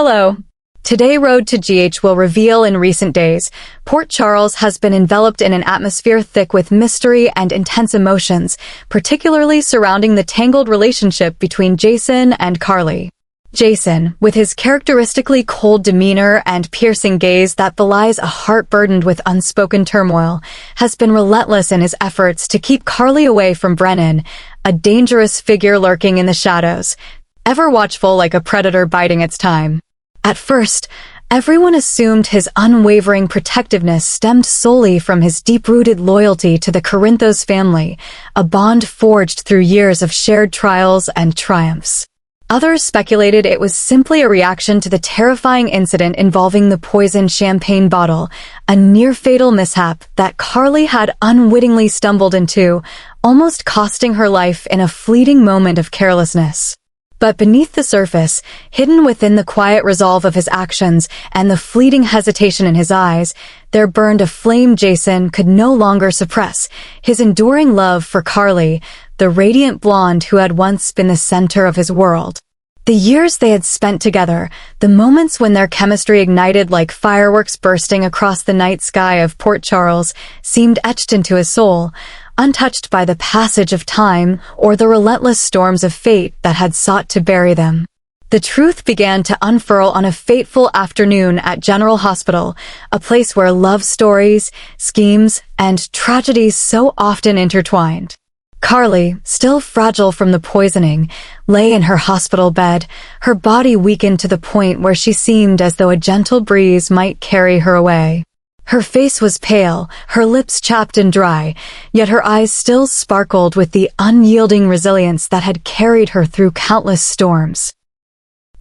Hello. Today Road to GH will reveal in recent days, Port Charles has been enveloped in an atmosphere thick with mystery and intense emotions, particularly surrounding the tangled relationship between Jason and Carly. Jason, with his characteristically cold demeanor and piercing gaze that belies a heart burdened with unspoken turmoil, has been relentless in his efforts to keep Carly away from Brennan, a dangerous figure lurking in the shadows, ever watchful like a predator biding its time. At first, everyone assumed his unwavering protectiveness stemmed solely from his deep-rooted loyalty to the Corinthos family, a bond forged through years of shared trials and triumphs. Others speculated it was simply a reaction to the terrifying incident involving the poisoned champagne bottle, a near-fatal mishap that Carly had unwittingly stumbled into, almost costing her life in a fleeting moment of carelessness. But beneath the surface, hidden within the quiet resolve of his actions and the fleeting hesitation in his eyes, there burned a flame Jason could no longer suppress, his enduring love for Carly, the radiant blonde who had once been the center of his world. The years they had spent together, the moments when their chemistry ignited like fireworks bursting across the night sky of Port Charles, seemed etched into his soul, untouched by the passage of time or the relentless storms of fate that had sought to bury them. The truth began to unfurl on a fateful afternoon at General Hospital, a place where love stories, schemes, and tragedies so often intertwined. Carly, still fragile from the poisoning, lay in her hospital bed, her body weakened to the point where she seemed as though a gentle breeze might carry her away. Her face was pale, her lips chapped and dry, yet her eyes still sparkled with the unyielding resilience that had carried her through countless storms.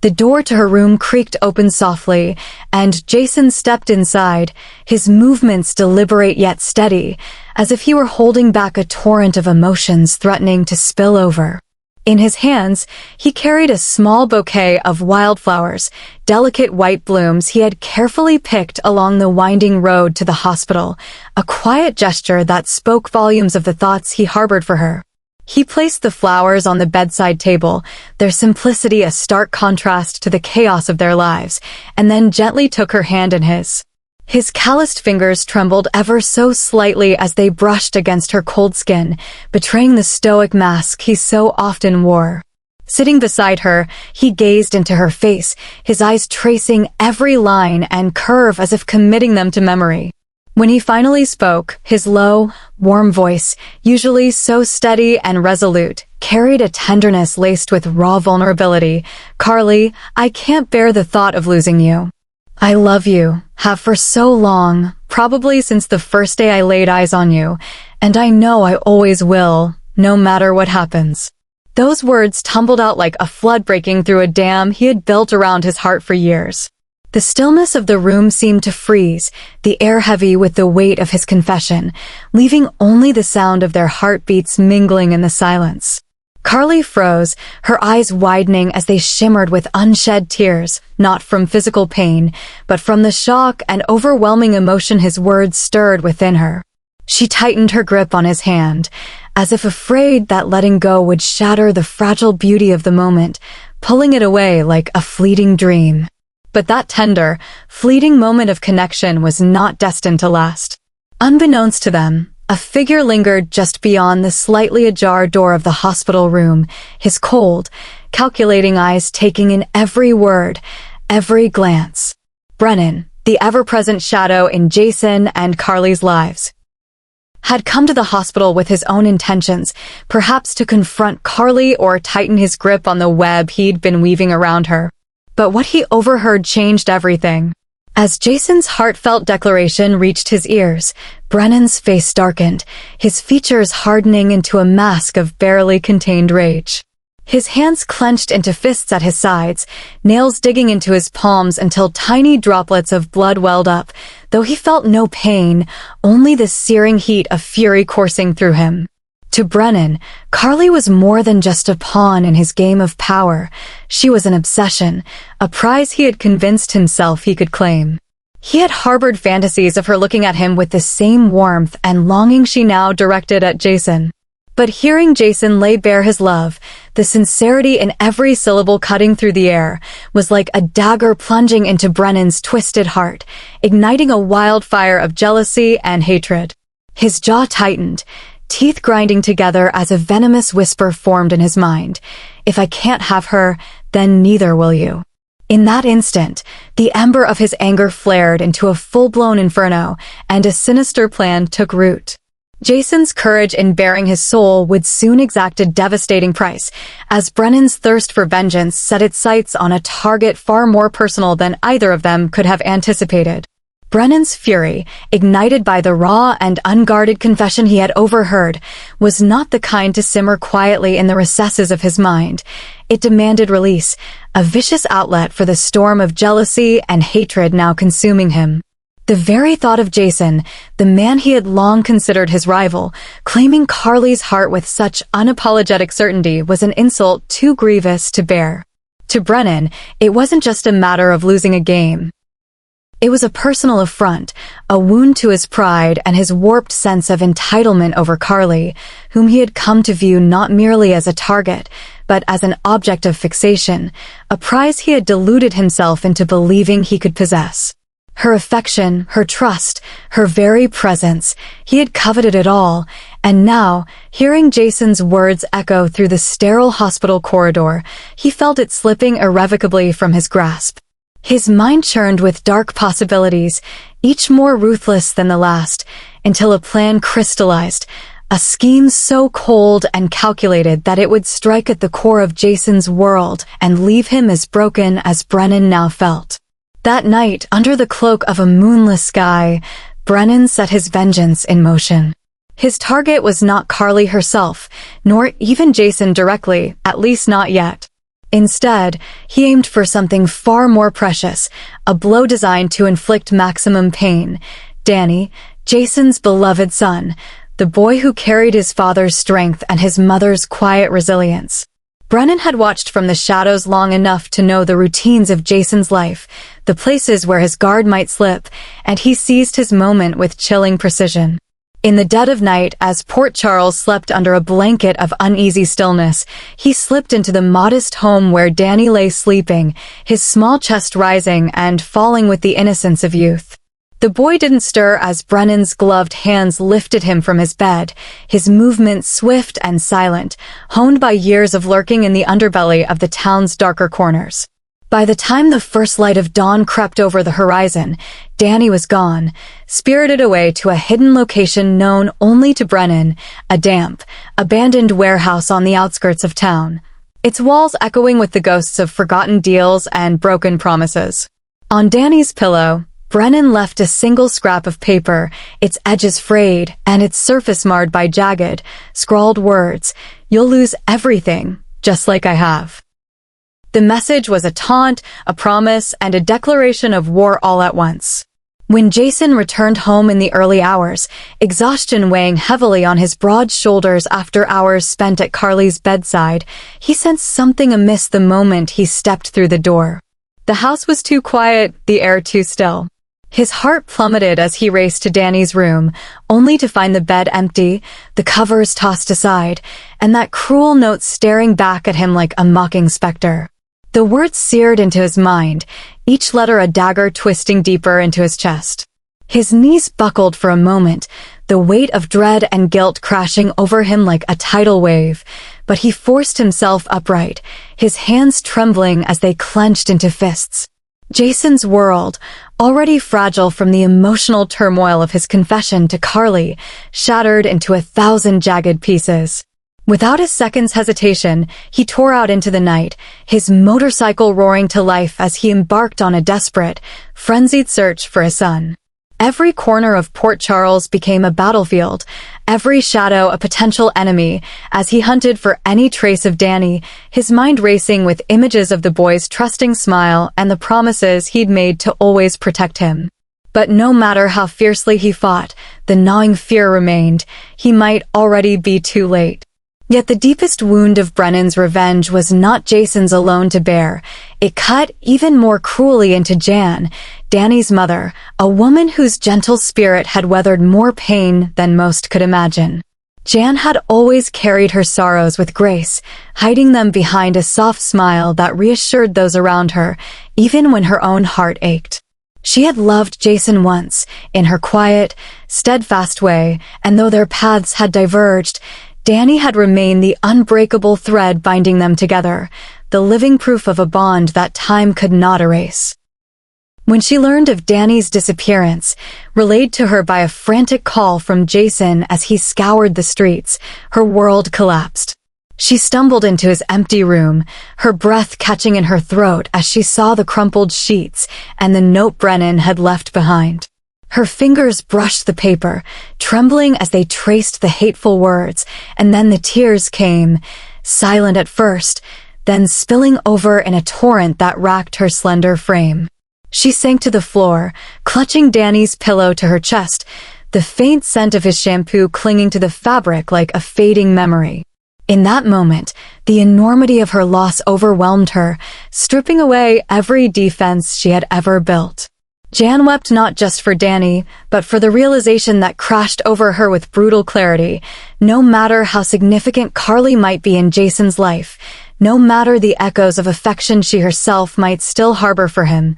The door to her room creaked open softly, and Jason stepped inside, his movements deliberate yet steady, as if he were holding back a torrent of emotions threatening to spill over. In his hands, he carried a small bouquet of wildflowers, delicate white blooms he had carefully picked along the winding road to the hospital, a quiet gesture that spoke volumes of the thoughts he harbored for her. He placed the flowers on the bedside table, their simplicity a stark contrast to the chaos of their lives, and then gently took her hand in his. His calloused fingers trembled ever so slightly as they brushed against her cold skin, betraying the stoic mask he so often wore. Sitting beside her, he gazed into her face, his eyes tracing every line and curve as if committing them to memory. When he finally spoke, his low, warm voice, usually so steady and resolute, carried a tenderness laced with raw vulnerability. "Carly, I can't bear the thought of losing you. I love you, have for so long, probably since the first day I laid eyes on you, and I know I always will, no matter what happens." Those words tumbled out like a flood breaking through a dam he had built around his heart for years. The stillness of the room seemed to freeze, the air heavy with the weight of his confession, leaving only the sound of their heartbeats mingling in the silence. Carly froze, her eyes widening as they shimmered with unshed tears, not from physical pain, but from the shock and overwhelming emotion his words stirred within her. She tightened her grip on his hand, as if afraid that letting go would shatter the fragile beauty of the moment, pulling it away like a fleeting dream. But that tender, fleeting moment of connection was not destined to last. Unbeknownst to them, a figure lingered just beyond the slightly ajar door of the hospital room, his cold, calculating eyes taking in every word, every glance. Brennan, the ever-present shadow in Jason and Carly's lives, had come to the hospital with his own intentions, perhaps to confront Carly or tighten his grip on the web he'd been weaving around her. But what he overheard changed everything. As Jason's heartfelt declaration reached his ears, Brennan's face darkened, his features hardening into a mask of barely contained rage. His hands clenched into fists at his sides, nails digging into his palms until tiny droplets of blood welled up, though he felt no pain, only the searing heat of fury coursing through him. To Brennan, Carly was more than just a pawn in his game of power. She was an obsession, a prize he had convinced himself he could claim. He had harbored fantasies of her looking at him with the same warmth and longing she now directed at Jason. But hearing Jason lay bare his love, the sincerity in every syllable cutting through the air, was like a dagger plunging into Brennan's twisted heart, igniting a wildfire of jealousy and hatred. His jaw tightened, teeth grinding together as a venomous whisper formed in his mind. If I can't have her, then neither will you. In that instant, the ember of his anger flared into a full-blown inferno, and a sinister plan took root. Jason's courage in baring his soul would soon exact a devastating price, as Brennan's thirst for vengeance set its sights on a target far more personal than either of them could have anticipated. Brennan's fury, ignited by the raw and unguarded confession he had overheard, was not the kind to simmer quietly in the recesses of his mind. It demanded release, a vicious outlet for the storm of jealousy and hatred now consuming him. The very thought of Jason, the man he had long considered his rival, claiming Carly's heart with such unapologetic certainty was an insult too grievous to bear. To Brennan, it wasn't just a matter of losing a game. It was a personal affront, a wound to his pride and his warped sense of entitlement over Carly, whom he had come to view not merely as a target, but as an object of fixation, a prize he had deluded himself into believing he could possess. Her affection, her trust, her very presence, he had coveted it all, and now, hearing Jason's words echo through the sterile hospital corridor, he felt it slipping irrevocably from his grasp. His mind churned with dark possibilities, each more ruthless than the last, until a plan crystallized, a scheme so cold and calculated that it would strike at the core of Jason's world and leave him as broken as Brennan now felt. That night, under the cloak of a moonless sky, Brennan set his vengeance in motion. His target was not Carly herself, nor even Jason directly, at least not yet. Instead, he aimed for something far more precious, a blow designed to inflict maximum pain. Danny, Jason's beloved son, the boy who carried his father's strength and his mother's quiet resilience. Brennan had watched from the shadows long enough to know the routines of Jason's life, the places where his guard might slip, and he seized his moment with chilling precision. In the dead of night, as Port Charles slept under a blanket of uneasy stillness, he slipped into the modest home where Danny lay sleeping, his small chest rising and falling with the innocence of youth. The boy didn't stir as Brennan's gloved hands lifted him from his bed, his movements swift and silent, honed by years of lurking in the underbelly of the town's darker corners. By the time the first light of dawn crept over the horizon, Danny was gone, spirited away to a hidden location known only to Brennan, a damp, abandoned warehouse on the outskirts of town, its walls echoing with the ghosts of forgotten deals and broken promises. On Danny's pillow, Brennan left a single scrap of paper, its edges frayed and its surface marred by jagged, scrawled words, "You'll lose everything, just like I have." The message was a taunt, a promise, and a declaration of war all at once. When Jason returned home in the early hours, exhaustion weighing heavily on his broad shoulders after hours spent at Carly's bedside, he sensed something amiss the moment he stepped through the door. The house was too quiet, the air too still. His heart plummeted as he raced to Danny's room, only to find the bed empty, the covers tossed aside, and that cruel note staring back at him like a mocking specter. The words seared into his mind, each letter a dagger twisting deeper into his chest. His knees buckled for a moment, the weight of dread and guilt crashing over him like a tidal wave, but he forced himself upright, his hands trembling as they clenched into fists. Jason's world, already fragile from the emotional turmoil of his confession to Carly, shattered into 1,000 jagged pieces. Without a second's hesitation, he tore out into the night, his motorcycle roaring to life as he embarked on a desperate, frenzied search for his son. Every corner of Port Charles became a battlefield, every shadow a potential enemy, as he hunted for any trace of Danny, his mind racing with images of the boy's trusting smile and the promises he'd made to always protect him. But no matter how fiercely he fought, the gnawing fear remained. He might already be too late. Yet the deepest wound of Brennan's revenge was not Jason's alone to bear. It cut even more cruelly into Jan, Danny's mother, a woman whose gentle spirit had weathered more pain than most could imagine. Jan had always carried her sorrows with grace, hiding them behind a soft smile that reassured those around her, even when her own heart ached. She had loved Jason once, in her quiet, steadfast way, and though their paths had diverged, Danny had remained the unbreakable thread binding them together, the living proof of a bond that time could not erase. When she learned of Danny's disappearance, relayed to her by a frantic call from Jason as he scoured the streets, her world collapsed. She stumbled into his empty room, her breath catching in her throat as she saw the crumpled sheets and the note Brennan had left behind. Her fingers brushed the paper, trembling as they traced the hateful words, and then the tears came, silent at first, then spilling over in a torrent that racked her slender frame. She sank to the floor, clutching Danny's pillow to her chest, the faint scent of his shampoo clinging to the fabric like a fading memory. In that moment, the enormity of her loss overwhelmed her, stripping away every defense she had ever built. Jan wept not just for Danny, but for the realization that crashed over her with brutal clarity. No matter how significant Carly might be in Jason's life, no matter the echoes of affection she herself might still harbor for him,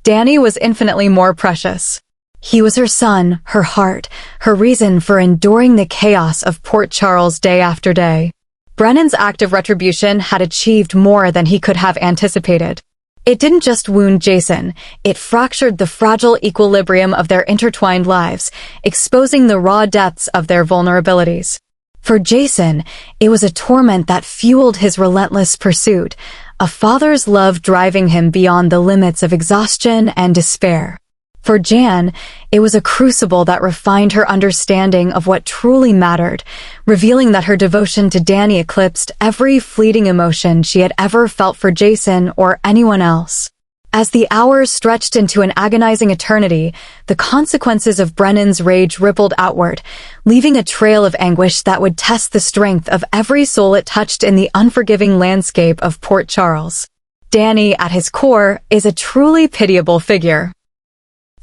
Danny was infinitely more precious. He was her son, her heart, her reason for enduring the chaos of Port Charles day after day. Brennan's act of retribution had achieved more than he could have anticipated. It didn't just wound Jason, it fractured the fragile equilibrium of their intertwined lives, exposing the raw depths of their vulnerabilities. For Jason, it was a torment that fueled his relentless pursuit, a father's love driving him beyond the limits of exhaustion and despair. For Jan, it was a crucible that refined her understanding of what truly mattered, revealing that her devotion to Danny eclipsed every fleeting emotion she had ever felt for Jason or anyone else. As the hours stretched into an agonizing eternity, the consequences of Brennan's rage rippled outward, leaving a trail of anguish that would test the strength of every soul it touched in the unforgiving landscape of Port Charles. Danny, at his core, is a truly pitiable figure.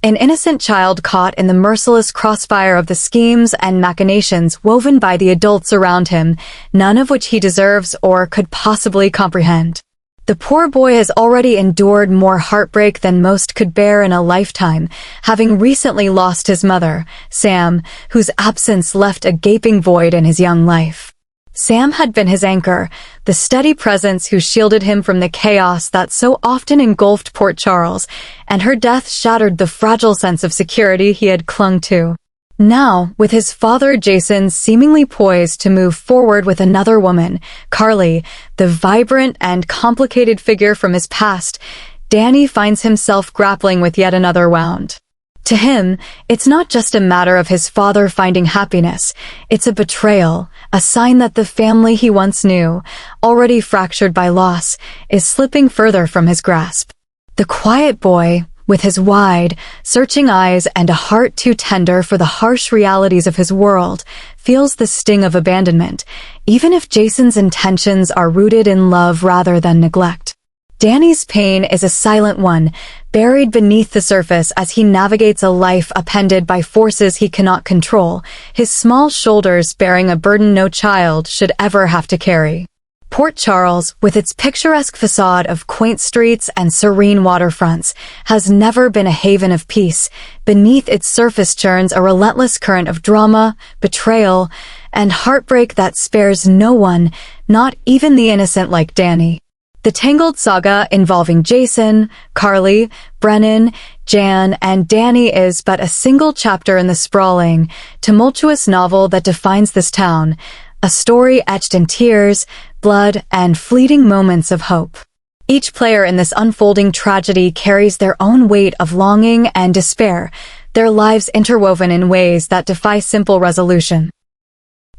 An innocent child caught in the merciless crossfire of the schemes and machinations woven by the adults around him, none of which he deserves or could possibly comprehend. The poor boy has already endured more heartbreak than most could bear in a lifetime, having recently lost his mother, Sam, whose absence left a gaping void in his young life. Sam had been his anchor, the steady presence who shielded him from the chaos that so often engulfed Port Charles, and her death shattered the fragile sense of security he had clung to. Now, with his father Jason seemingly poised to move forward with another woman, Carly, the vibrant and complicated figure from his past, Danny finds himself grappling with yet another wound. To him, it's not just a matter of his father finding happiness, it's a betrayal, a sign that the family he once knew, already fractured by loss, is slipping further from his grasp. The quiet boy, with his wide, searching eyes and a heart too tender for the harsh realities of his world, feels the sting of abandonment, even if Jason's intentions are rooted in love rather than neglect. Danny's pain is a silent one, buried beneath the surface as he navigates a life upended by forces he cannot control, his small shoulders bearing a burden no child should ever have to carry. Port Charles, with its picturesque facade of quaint streets and serene waterfronts, has never been a haven of peace. Beneath its surface churns a relentless current of drama, betrayal, and heartbreak that spares no one, not even the innocent like Danny. The tangled saga involving Jason, Carly, Brennan, Jan, and Danny is but a single chapter in the sprawling, tumultuous novel that defines this town, a story etched in tears, blood, and fleeting moments of hope. Each player in this unfolding tragedy carries their own weight of longing and despair, their lives interwoven in ways that defy simple resolution.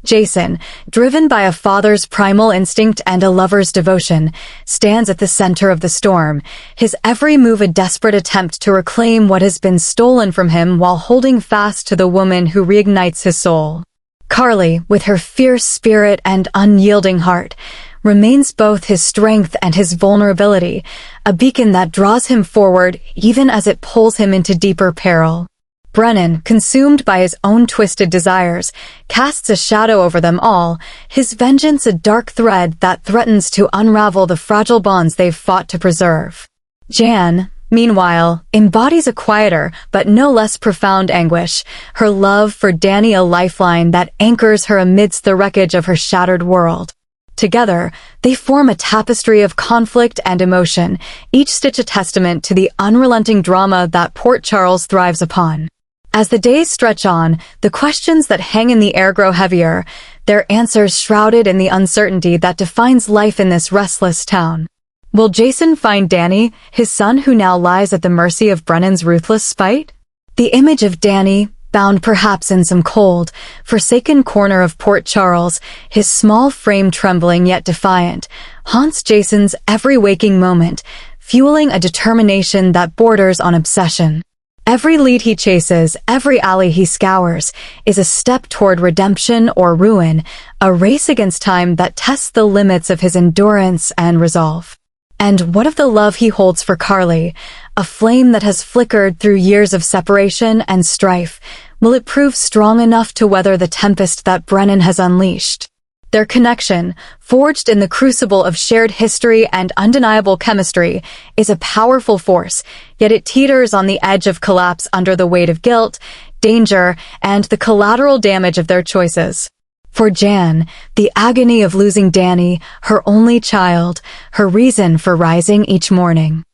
Jason, driven by a father's primal instinct and a lover's devotion, stands at the center of the storm, his every move a desperate attempt to reclaim what has been stolen from him while holding fast to the woman who reignites his soul. Carly, with her fierce spirit and unyielding heart, remains both his strength and his vulnerability, a beacon that draws him forward even as it pulls him into deeper peril. Brennan, consumed by his own twisted desires, casts a shadow over them all, his vengeance a dark thread that threatens to unravel the fragile bonds they've fought to preserve. Jan, meanwhile, embodies a quieter but no less profound anguish, her love for Danny a lifeline that anchors her amidst the wreckage of her shattered world. Together, they form a tapestry of conflict and emotion, each stitch a testament to the unrelenting drama that Port Charles thrives upon. As the days stretch on, the questions that hang in the air grow heavier, their answers shrouded in the uncertainty that defines life in this restless town. Will Jason find Danny, his son who now lies at the mercy of Brennan's ruthless spite? The image of Danny, bound perhaps in some cold, forsaken corner of Port Charles, his small frame trembling yet defiant, haunts Jason's every waking moment, fueling a determination that borders on obsession. Every lead he chases, every alley he scours, is a step toward redemption or ruin, a race against time that tests the limits of his endurance and resolve. And what of the love he holds for Carly, a flame that has flickered through years of separation and strife? Will it prove strong enough to weather the tempest that Brennan has unleashed? Their connection, forged in the crucible of shared history and undeniable chemistry, is a powerful force, yet it teeters on the edge of collapse under the weight of guilt, danger, and the collateral damage of their choices. For Jan, the agony of losing Danny, her only child, her reason for rising each morning,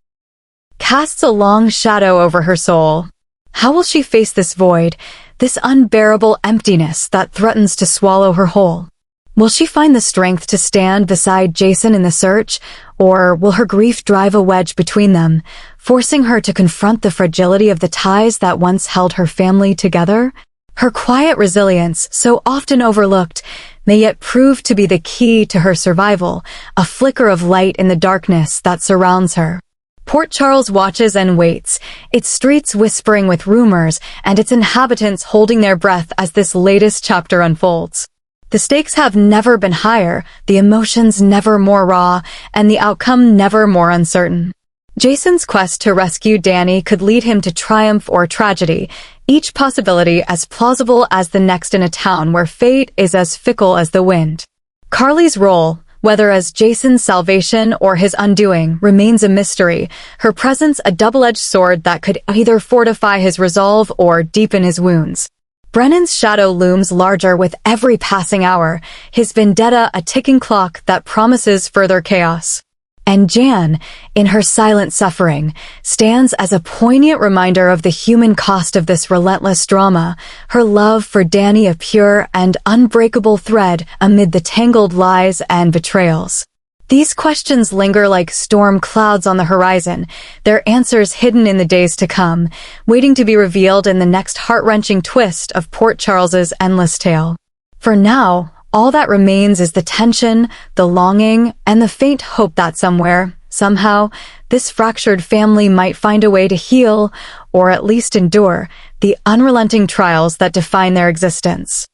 casts a long shadow over her soul. How will she face this void, this unbearable emptiness that threatens to swallow her whole? Will she find the strength to stand beside Jason in the search, or will her grief drive a wedge between them, forcing her to confront the fragility of the ties that once held her family together? Her quiet resilience, so often overlooked, may yet prove to be the key to her survival, a flicker of light in the darkness that surrounds her. Port Charles watches and waits, its streets whispering with rumors and its inhabitants holding their breath as this latest chapter unfolds. The stakes have never been higher, the emotions never more raw, and the outcome never more uncertain. Jason's quest to rescue Danny could lead him to triumph or tragedy, each possibility as plausible as the next in a town where fate is as fickle as the wind. Carly's role, whether as Jason's salvation or his undoing, remains a mystery, her presence a double-edged sword that could either fortify his resolve or deepen his wounds. Brennan's shadow looms larger with every passing hour, his vendetta a ticking clock that promises further chaos. And Jan, in her silent suffering, stands as a poignant reminder of the human cost of this relentless drama, her love for Danny a pure and unbreakable thread amid the tangled lies and betrayals. These questions linger like storm clouds on the horizon, their answers hidden in the days to come, waiting to be revealed in the next heart-wrenching twist of Port Charles's endless tale. For now, all that remains is the tension, the longing, and the faint hope that somewhere, somehow, this fractured family might find a way to heal, or at least endure, the unrelenting trials that define their existence.